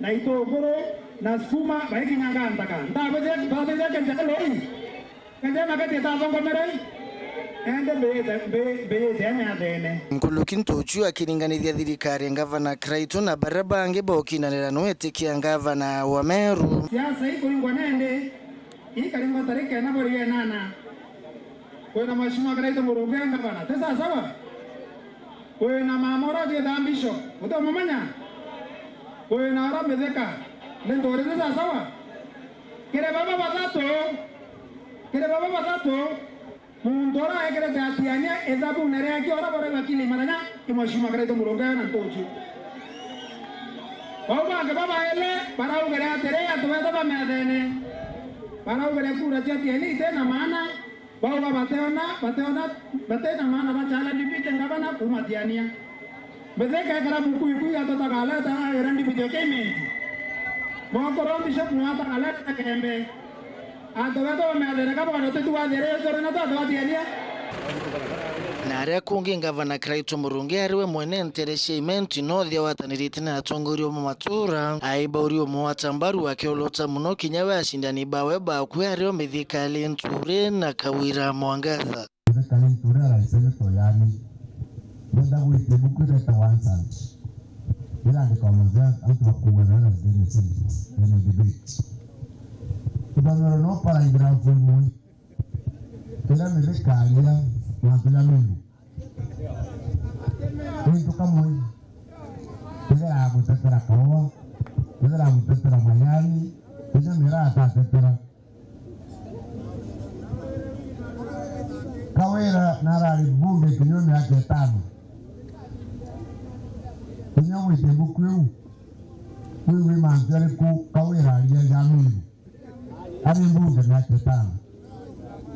na itogoro na sukuma baiki nyanga ndaka ndabe kenta loi kenta makati tazongo mere ende be nyadene Nkuluki Ntochia akiringanithia thirikari ngavana Kraitu na barabange bokinanira noetikia ngavana wa Meru siasa iko ingwa nende ikaringo tarike na bori nana kwena mashima Kraitu murugenga bana tesa sawa kwina mamora je dhambisho utamamanya kwina ara mezeka nendore za sawa kile baba batato mundora ekere tatiania ezabu nereki ora bore bakili maranya imashima kare to muronga na tochi baba ele para ugera tere atwa baba medene para ugera kura tatiani tena maana baba batena maana bachala dipite ngabana kumatiania bezeka kara muku ya tota kala ta erandi video game mo korombi shop nuata kala ta kembe atwa to medene kabano tetua dere zorena ta tatiania na aria kungi ngavana Kraito Murungi ariwe mwene ntereshe imenti nothia watanirite na atongoria mu matura aibauri mu watambaru wake olota muno kinyawe ashindani bawe ba kwe ario mithika lenture na Kawira Mwangaza lenture ala iseme toyani nda gwite bukwire ta wansant ila ndikomaza atu wakuweza na zile sisi ni debate kudamero no para ingrafu mu ila mithikalia Mapila miru. Itu kamu. Kita lagu tetera kawa. Kita lagu tetera mayani. Kita mira atas tetera. Kawira narari bunge kinyume yake tano. Kinyamu itebuku. Wewe manjari ku kawira aliyeja miru. Ari bunge yake tano.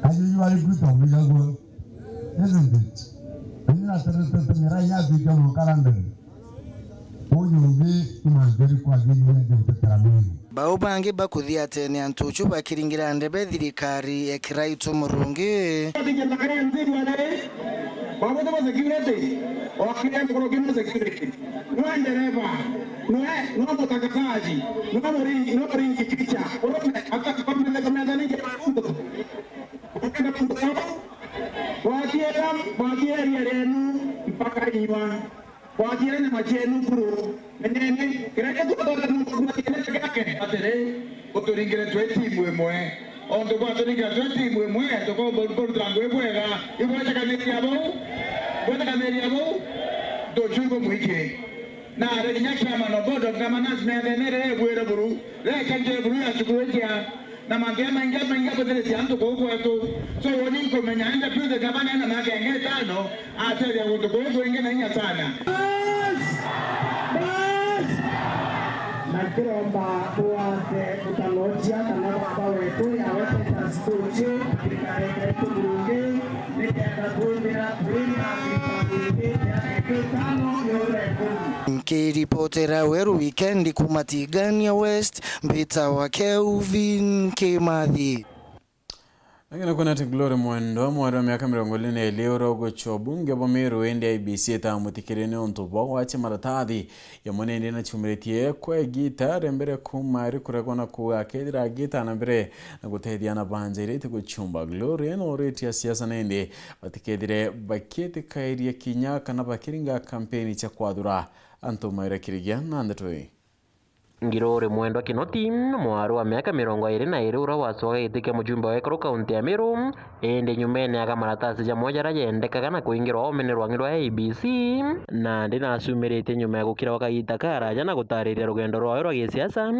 Ajuju alikuta mwilago. Isn't it? Ina sasa miraya vijana mkaranda. Oyugi imangeri kwa ajili ya kutekeleza. Baubangi bakuthia tene antuchu bakiringira ndebe thirikari ya Kraito Murungi. Babu to security. Wakile mkorogi security. No ndereva. No mtakazaji. No ringi picha. Hata kama ndani ya mtu. Wakiera renu mpaka iwa wakiera na machenu kuru menene kireke tutoka nukuma kile chake atere otoringire tweti mwemwe ondo kwa toringira tweti mwemwe toko bor drangwe bwega ibo chakameri abo dojugo muike na re nyakya manobodo kama nasme nere bwera buru re kanje buru ya chukuja na mangema inga podele tianto gogo eto so woni ko menya enda pide gabana na magenge tano atele wodo gogo inge na nya sana na kiromba tuate utaloja na baba wetu ya wote tasuje kikae tumunge nikaenda kuendea Nkiripotera Weru Wikendi kumatigania West mbita wa Kelvin Kimathi. Lakini kuna Glory Mwendo mwari wa miaka 20 leo gocho bunge bomeru ende IBC ta mutikirene ontobo wache maratathi ya monende na chumretie kwa gita mbere kumari kurekona kuwa kedira gita na mbere na gutethia na banjire guchumba Glory no reti ya siasa nende batikedire bakete kairia kinyaka na bakiringa kampeni cha kwadura anto maira kirigia na ndetoi Ngirore Mwendo Kinoti mwari wa miaka 22 ura waswaga itike mujumbe wa Ekuru kaunti ya Meru ende nyumene aga maratasi ja moja rayendekaga na kuingirwa omenerwa ngirwa ABC na ndina asumirite nyuma ya gukira wakaita karaja na gutariria rugendo rwa rwa gisiasa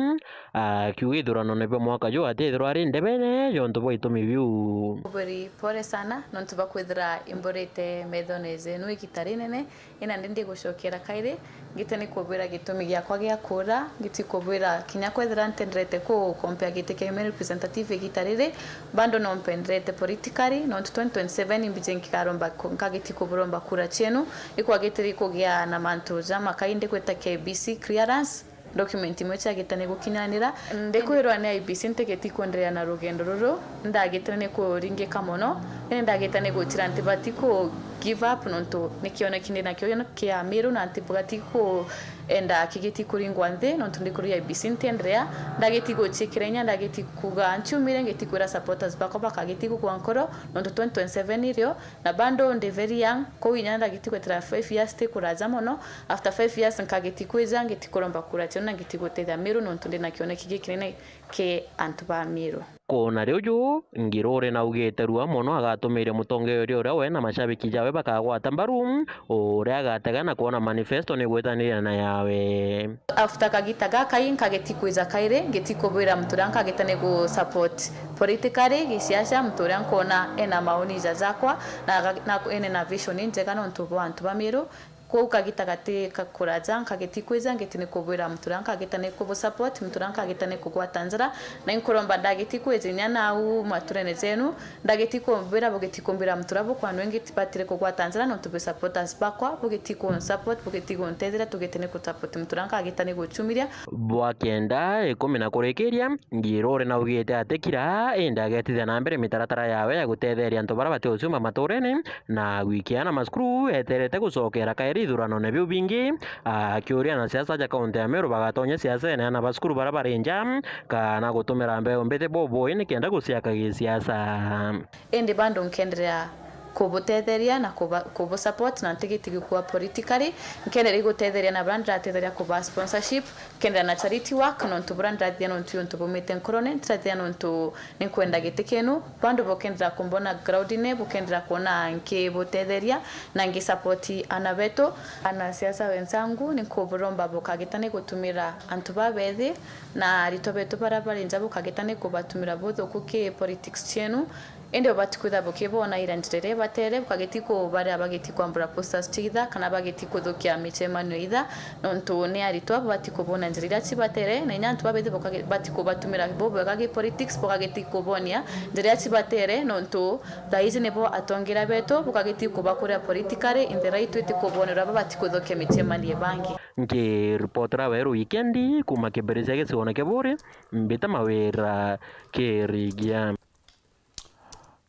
akiwithurano nebe mwaka jo atethirwa ari ndebene jonto bo itumi biu buri pore sana nontu bakwithira imborete methoneze no ikitarinene ina ndindi gucokera kaire ngitani kubira gitumi giakwa gia kura gitikubira kinya kwethira ntendrete ku compare gitike representative gitarire bando no mpendrete politically no 2027 imbijenki karomba kagiti kuburomba kura chenu ikwa gitiri kugia na mantu jama kainde kweta KBC clearance document imwecha gitane gukinyanira ndekwirwa na IBC ntegeti kwendelea na rugendo ruru ndagitane ko ringe kamono ndagitane gutira ntibati ko give up nonto nikiona kindi nakyo kia Meru na ntibati ko enda kigeti kuringwa nthi no tundi kuri IBC ntendrea ndageti gochikirenya ndageti kuga nchumire ngeti kura supporters bakwa bakageti kwa nkoro no 2027 irio na bando ndi very young ko inya ndageti kwetera 5 years te kuraza mono after 5 years nkageti kweza ngeti kuromba kura cyona ngeti gotethia miru no tundi nakione kigikirene ke antuba miru kona rĩu jũ ngirore na ugĩte rua mũno agatumĩire mũtongoria ũrĩa we na mashabiki jawe bakagwata mbaru ũrĩa agatega na kuona manifesto nĩ gwĩtanĩria na yawe after kagita gakai nkageti kweza kaire ngeti kobwira mturanka getane go support politically gisiasa mturanka ona ena maoni zakwa na ene na vision njega no ntubo antu bamiru ko kagita gate kakuraza kageti kweza ngeti ne kobwira mturanka getane ko support mturanka getane ko gwatanzira na inkoromba ndageti kweza nyana au maturene zenu ndageti ko mbira bogeti kombira mturabo kwa ngeti patire ko gwatanzira no tube supporters bakwa bogeti ko support bogeti ko ntezira tugetene ko support mturanka getane go chumiria bwakenda ikomena kurekeria ngirore na ugite atekira indagetithia na mbere mitaratara yawe ya gutetheria antu bara batocuma maturene na wikiana maskuru eterete gucokera kairi thurano ne biu bingi akiuria na siasa ja kaunti ya Meru bagatonya siasa ene na baskuru bara barenja kana gutumira mbeo mbete bobo ine kenda guciaka gisiasa ende bando nkendera kubutetheria na kubu support na tigiti kwa politically nkendera igutetheria na brand ratetheria kuba sponsorship kendera na charity work no to brand ratetheria no to bomete nkorone ratetheria no to nikwenda gitekenu bando bokendera kumbona ground ne bokendera kuona nke butetheria na ngi support anabeto ana siasa wenzangu nikuburomba bokagitane gutumira antu babethi na ritobeto barabara njabo kagitane kubatumira botho kuke politics chenu ende batikutha bokebona iranjire batere bakagetiko bare abageti kwambura posters titha kana bageti kuthukia michemanio itha nontu ne aritwa batikubona njirira cibatere na nyantu babethe batiko batumira bobo gage politics bokageti kubonia njirira cibatere nontu thaizi nebo atongira beto bokageti kubakura politically in the right way tikubonera batikuthukia michemanio bangi nge reportera Weru Wikendi kuma kibereza gicione kebore mbita mawera kerigia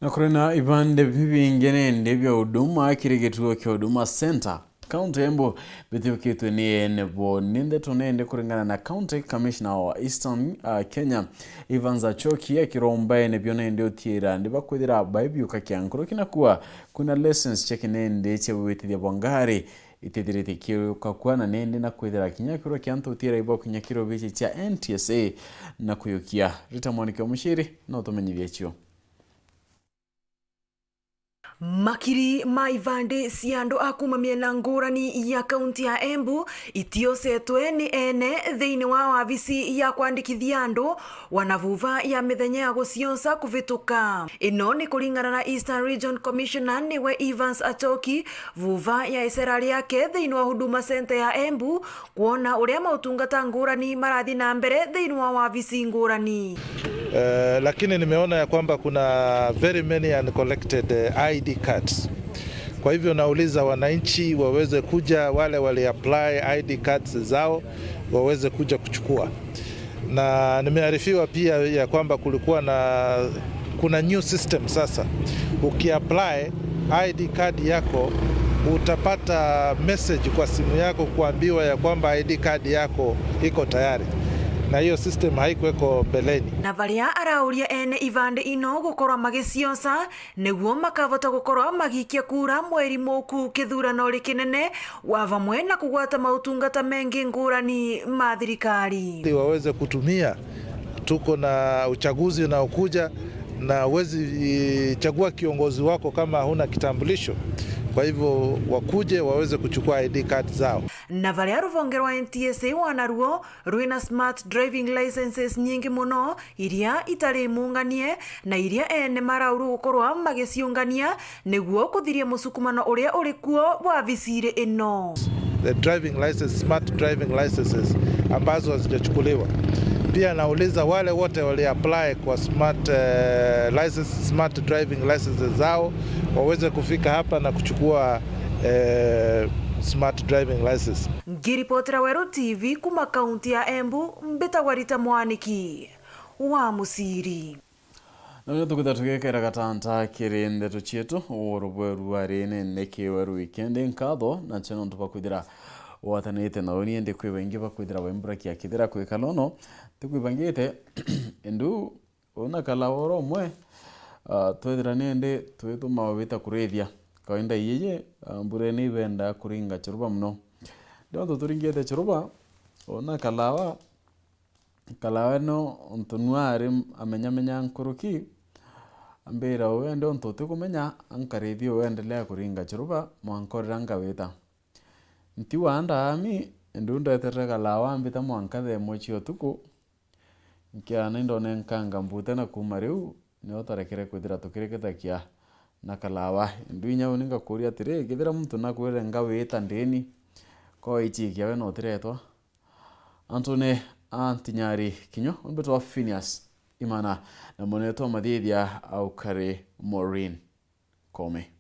na kurena ibande bibingene ndebya huduma kirigetuo kya Huduma Center County Embu bithiukitwe ni enebo ninde tonende kuringana na County Commissioner wa Eastern Kenya Evans Achoki akiromba enebyo nende otira ndibakwithira baibyuka kyankuru kinakuwa kuna lessons chekinende chebwitithia bwangari itithirite kiuka kwana nende na kwithira kinyakiro kyanto otira ibo kinyakiro bichi cha NTSA na kuyukia ritamonike mushiri no tumenyithia chio Makiri maivande siando akuma miena ngurani ya kaunti ya Embu itiosetwe ni ene thiini wa wavisi ya kwandikithia andu wanavuva ya mithenya ya gucionsa kuvituka ino ni kuringana na Eastern Region Commissioner niwe Evans Achoki vuva ya iserali yake thiini wa Huduma Center ya Embu kuona uria mautungata ngurani marathi na mbere thiini wa wavisi ngurani. Lakini nimeona ya kwamba kuna very many uncollected ID cards. Kwa hivyo nauliza wananchi waweze kuja, wale wali apply ID cards zao waweze kuja kuchukua. Na nimearifiwa pia ya kwamba kuna new system sasa. Ukiapply ID card yako utapata message kwa simu yako kuambiwa ya kwamba ID card yako iko tayari. Na hiyo system haikuweko beleni. Na varia arauria ene ivande ino gukorwa magicionsa niguo makavota gukorwa magikia kura mweri muku kithurano rikinene wa vamwe na kugwata mautungata mengi ngurani ma thirikari waweze kutumia. Tuko na uchaguzi unaokuja na uwezi chagua kiongozi wako kama huna kitambulisho. Kwa hivyo wakuje waweze kuchukua ID card zao. Na varia ruvonge rwa NTSA wanaruo rwina smart driving licenses nyingi muno iria itari munganie na iria ene marauru gukorwa magiciungania niguo kuthiria musukumano uria uri kuo wa visire ino. The driving license, smart driving licenses ambazo hazijachukuliwa. Pia nauliza wale wote wali apply kwa smart driving licenses zao waweze kufika hapa na kuchukua smart driving license. Ngiripotera Weru TV kuma kaunti ya Embu mbitagwarita mwaniki wa musiri. Na tukutha tugekera gatanta kirinde tuchietu urubweru arene neke Weru Wikendi nkatho na cheno tupakwithira watanite na oni ende kwibangi bakwithira wembra kia kithira kwikalono tikwibangite endu ona kala woro mwe twethira nende twituma wabita kurethia kawaida yeye mbure ni benda kuringa churuba mno ndo turingete churuba ona kalawa no ontunuare amenyamenya nkuruki ambira wende ontote kumenya ankarethio wendelea kuringa churuba mwankorera ngawita nti wanda ami ndunda etere kalawa ambita mwankathe mochi otuku nkiana indone nkanga mbute na kumariu ni otarekere kwithira tukireketakia na kalawa nduinya uninga kuria atiri githira muntu nakwire ngawita ndeni ko ichikia we no tiretwa Antone antinyari kinyo onbeto wa Phineas Imana na moneto madithia au kare Maureen Kome.